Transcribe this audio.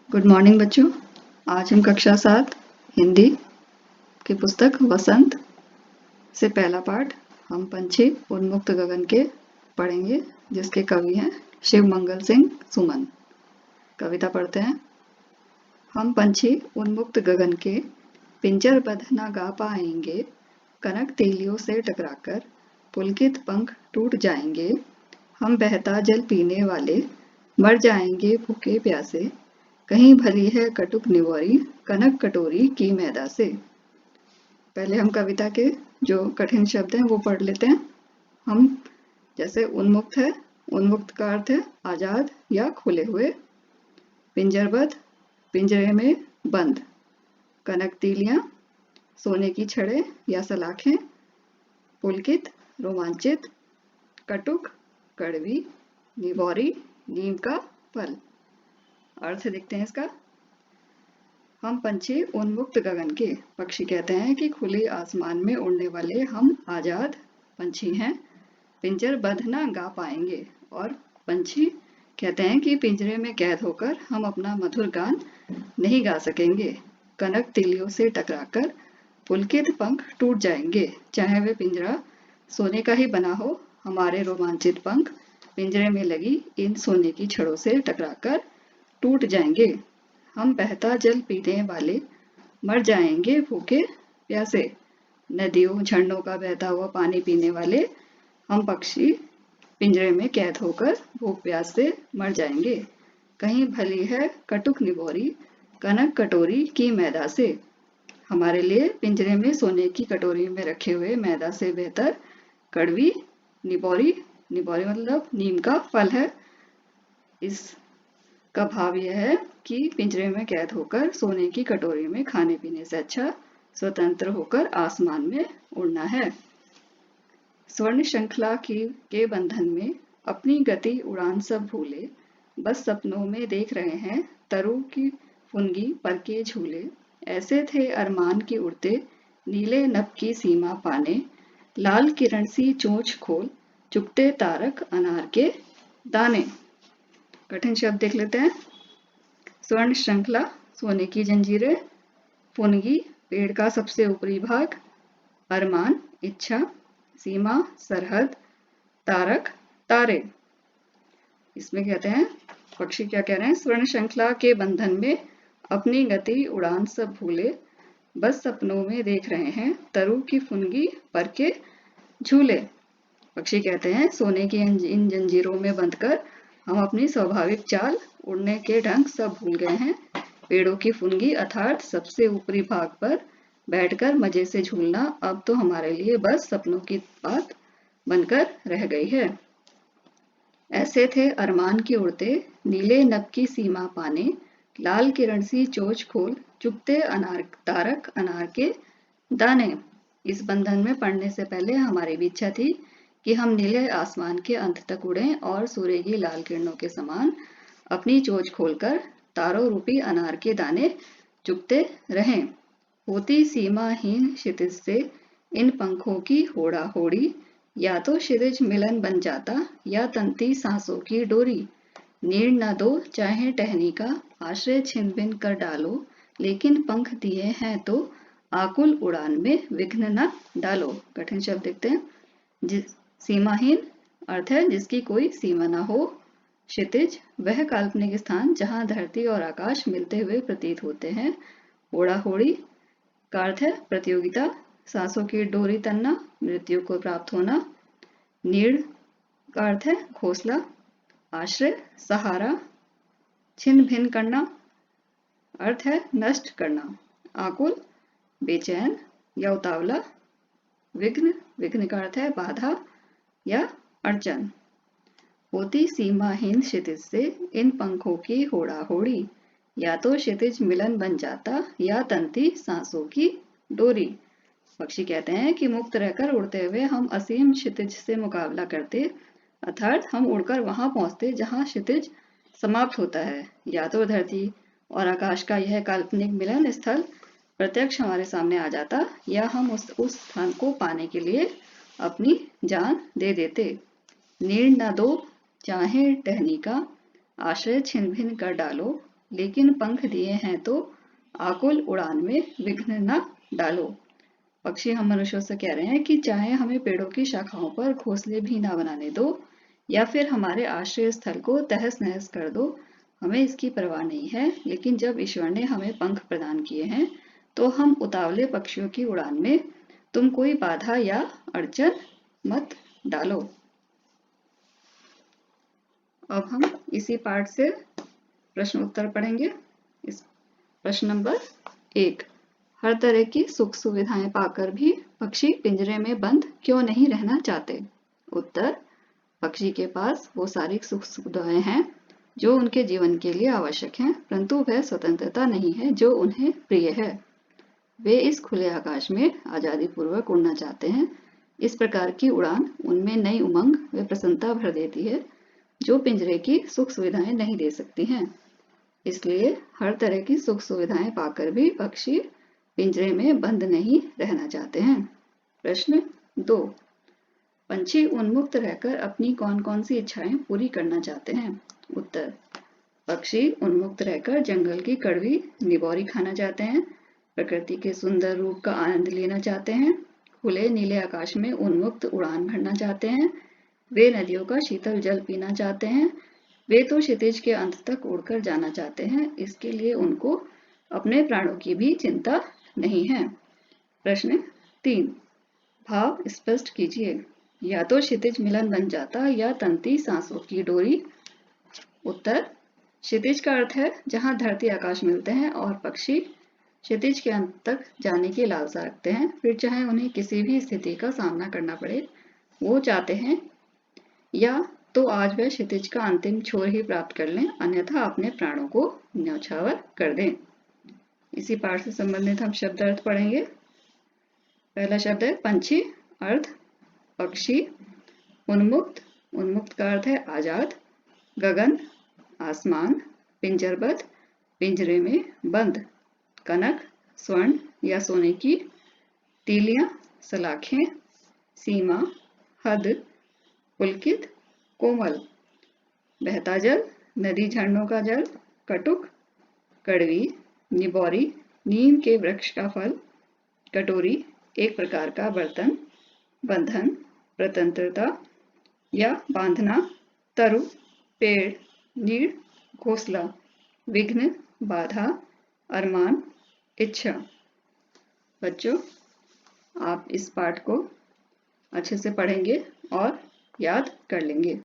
Good morning बच्चों। आज हम कक्षा 7 हिंदी की पुस्तक वसंत से पहला पाठ हम पंछी उन्मुक्त गगन के पढ़ेंगे, जिसके कवि हैं शिव मंगल सिंह सुमन। कविता पढ़ते हैं। हम पंछी उन्मुक्त गगन के पिंजरबद्ध न गा पाएंगे, कनक तीलियों से टकराकर पुलकित पंख टूट जाएंगे। हम बहता जल पीने वाले मर जाएंगे भूखे प्यासे, कहीं भली है कटुक निवोरी कनक कटोरी की मैदा से। पहले हम कविता के जो कठिन शब्द हैं वो पढ़ लेते हैं। हम जैसे उन्मुक्त है, उन्मुक्त का अर्थ है आजाद या खुले हुए। पिंजरबद्ध, पिंजरे में बंद। कनक तीलियां, सोने की छड़े या सलाखें। पुलकित, रोमांचित। कटुक, कड़वी। निवोरी, नीम का फल। अर्थ देखते हैं इसका। हम पंछी उन्मुक्त गगन के, पक्षी कहते हैं कि खुले आसमान में उड़ने वाले हम आजाद पंछी हैं। पिंजरबद्ध ना गा पाएंगे, और पंछी कहते हैं कि पिंजरे में कैद होकर हम अपना मधुर गान नहीं गा सकेंगे। कनक तीलियों से टकराकर पुलकित पंख टूट जाएंगे। चाहे वे पिंजरा सोने का ही बना हो, हमारे रोमांचित पंख पिंजरे में लगी इन सोने की छड़ों से टकराकर टूट जाएंगे। हम बहता जल पीने वाले मर जाएंगे भूखे प्यासे। नदियों झरनों का बहता हुआ पानी पीने वाले हम पक्षी पिंजरे में कैद होकर भूख प्यास से मर जाएंगे। कहीं भली है कटुक निवोरी कनक कटोरी की मैदा से। हमारे लिए पिंजरे में सोने की कटोरी में रखे हुए मैदा से बेहतर कड़वी निवोरी, निवोरी मतलब नीम का फल है। इस का भाव यह है कि पिंजरे में कैद होकर सोने की कटोरी में खाने पीने से अच्छा स्वतंत्र होकर आसमान में उड़ना है। स्वर्ण श्रृंखला के बंधन में अपनी गति उड़ान सब भूले, बस सपनों में देख रहे हैं तरु की फुनगी पर के झूले। ऐसे थे अरमान की उड़ते नीले नभ की सीमा पाने, लाल किरण सी चोंच खोल चुगते तारक अनार के दाने। कठिन शब्द देख लेते हैं। स्वर्ण श्रृंखला, सोने की जंजीरें। फुनगी, पेड़ का सबसे ऊपरी भाग। अरमान, इच्छा। सीमा, सरहद। तारक, तारे। इसमें कहते हैं पक्षी क्या कह रहे हैं। स्वर्ण श्रृंखला के बंधन में अपनी गति उड़ान सब भूले, बस सपनों में देख रहे हैं तरु की फुनगी पर के झूले। पक्षी कहते हैं सोने की इन जंजीरों में बंधकर हम अपनी स्वाभाविक चाल उड़ने के ढंग सब भूल गए हैं। पेड़ों की फुनगी अर्थात सबसे ऊपरी भाग पर बैठकर मजे से झूलना अब तो हमारे लिए बस सपनों की बात बनकर रह गई है। ऐसे थे अरमान की उड़ते नीले नभ की सीमा पाने, लाल किरण सी चोंच खोल चुगते अनार तारक अनार के दाने। इस बंधन में पड़ने से पहले हमारी भी इच्छा थी कि हम नीले आसमान के अंत तक उड़ें और सूर्य की लाल किरणों के समान अपनी चोंच खोलकर तारों रूपी अनार के दाने चुगते रहें। होती सीमाहीन क्षितिज से इन पंखों की होड़ा होड़ी, या तो क्षितिज मिलन बन जाता या तंती सांसों की डोरी। नीड़ न दो चाहे टहनी का आश्रय छिन भिन कर डालो, लेकिन पंख दिए हैं तो आकुल उड़ान में विघ्न न डालो। कठिन शब्द देखते हैं। सीमाहीन अर्थ है जिसकी कोई सीमा ना हो। क्षितिज, वह काल्पनिक स्थान जहां धरती और आकाश मिलते हुए प्रतीत होते हैं। होड़ा होड़ी का अर्थ है प्रतियोगिता। सांसों की डोरी तनना, मृत्यु को प्राप्त होना। नीड़ का अर्थ है घोंसला। आश्रय, सहारा। छिन्न भिन्न करना अर्थ है नष्ट करना। आकुल, बेचैन या उतावला। विघ्न, विघ्न का अर्थ है बाधा या अड़चन। होती सीमाहीन क्षितिज से इन पंखों की होड़ा होड़ी, या तो क्षितिज मिलन बन जाता या तंती सांसों की डोरी। पक्षी कहते हैं कि मुक्त रहकर उड़ते हुए हम असीम क्षितिज से मुकाबला करते, अर्थात हम उड़कर वहां पहुंचते जहां क्षितिज समाप्त होता है। या तो धरती और आकाश का यह काल्पनिक मिलन स्थल प्रत्यक्ष हमारे सामने आ जाता, या हम उस स्थान को पाने के लिए अपनी जान दे देते। नीड़ न दो चाहे टहनी का आश्रय छिन भिन कर डालो, लेकिन पंख दिए हैं तो आकुल उड़ान में विघ्न न डालो। पक्षी हम मनुष्यों से कह रहे हैं कि चाहे हमें पेड़ों की शाखाओं पर घोंसले भी ना बनाने दो या फिर हमारे आश्रय स्थल को तहस नहस कर दो, हमें इसकी परवाह नहीं है। लेकिन जब ईश्वर ने हमें पंख प्रदान किए हैं तो हम उतावले पक्षियों की उड़ान में तुम कोई बाधा या अड़चन मत डालो। अब हम इसी पाठ से प्रश्न उत्तर पढ़ेंगे। इस प्रश्न नंबर 1, हर तरह की सुख सुविधाएं पाकर भी पक्षी पिंजरे में बंद क्यों नहीं रहना चाहते? उत्तर, पक्षी के पास वो सारी सुख सुविधाएं हैं जो उनके जीवन के लिए आवश्यक हैं, परंतु वह स्वतंत्रता नहीं है जो उन्हें प्रिय है। वे इस खुले आकाश में आजादी पूर्वक उड़ना चाहते हैं। इस प्रकार की उड़ान उनमें नई उमंग व प्रसन्नता भर देती है जो पिंजरे की सुख सुविधाएं नहीं दे सकती हैं। इसलिए हर तरह की सुख सुविधाएं पाकर भी पक्षी पिंजरे में बंद नहीं रहना चाहते हैं। प्रश्न 2, पंछी उन्मुक्त रहकर अपनी कौन कौन सी इच्छाएं पूरी करना चाहते हैं? उत्तर, पक्षी उन्मुक्त रहकर जंगल की कड़वी निबोरी खाना चाहते हैं, प्रकृति के सुंदर रूप का आनंद लेना चाहते हैं, खुले नीले आकाश में उन्मुक्त उड़ान भरना चाहते हैं, वे नदियों का शीतल जल पीना चाहते हैं, वे तो क्षितिज के अंत तक उड़कर जाना चाहते हैं। इसके लिए उनको अपने प्राणों की भी चिंता नहीं है। प्रश्न 3, भाव स्पष्ट कीजिए। या तो क्षितिज मिलन बन जाता या तंती सांसों की डोरी। उत्तर, क्षितिज का अर्थ है जहां धरती आकाश मिलते हैं और पक्षी क्षितिज के अंत तक जाने की लालसा रखते हैं, फिर चाहे उन्हें किसी भी स्थिति का सामना करना पड़े। वो चाहते हैं या तो आज वह क्षितिज का अंतिम छोर ही प्राप्त कर लें, अन्यथा अपने प्राणों को न्यौछावर कर दें। इसी पाठ से संबंधित हम शब्द अर्थ पढ़ेंगे। पहला शब्द है पंछी, अर्थ पक्षी, उन्मुक्त, उन्मुक्त का अर्थ है आजाद, गगन आसमान, पिंजरबद्ध पिंजरे में बंद, कनक स्वर्ण या सोने की, तीलियां सलाखें, सीमा हद, पुलकित कोमल, बहता जल नदी झरनों का जल, कटुक कड़वी, निबोरी नीम के वृक्ष का फल, कटोरी एक प्रकार का बर्तन, बंधन स्वतंत्रता या बांधना, तरु पेड़, नीड़ घोंसला, विघ्न बाधा, अरमान इच्छा। बच्चों, आप इस पाठ को अच्छे से पढ़ेंगे और याद कर लेंगे।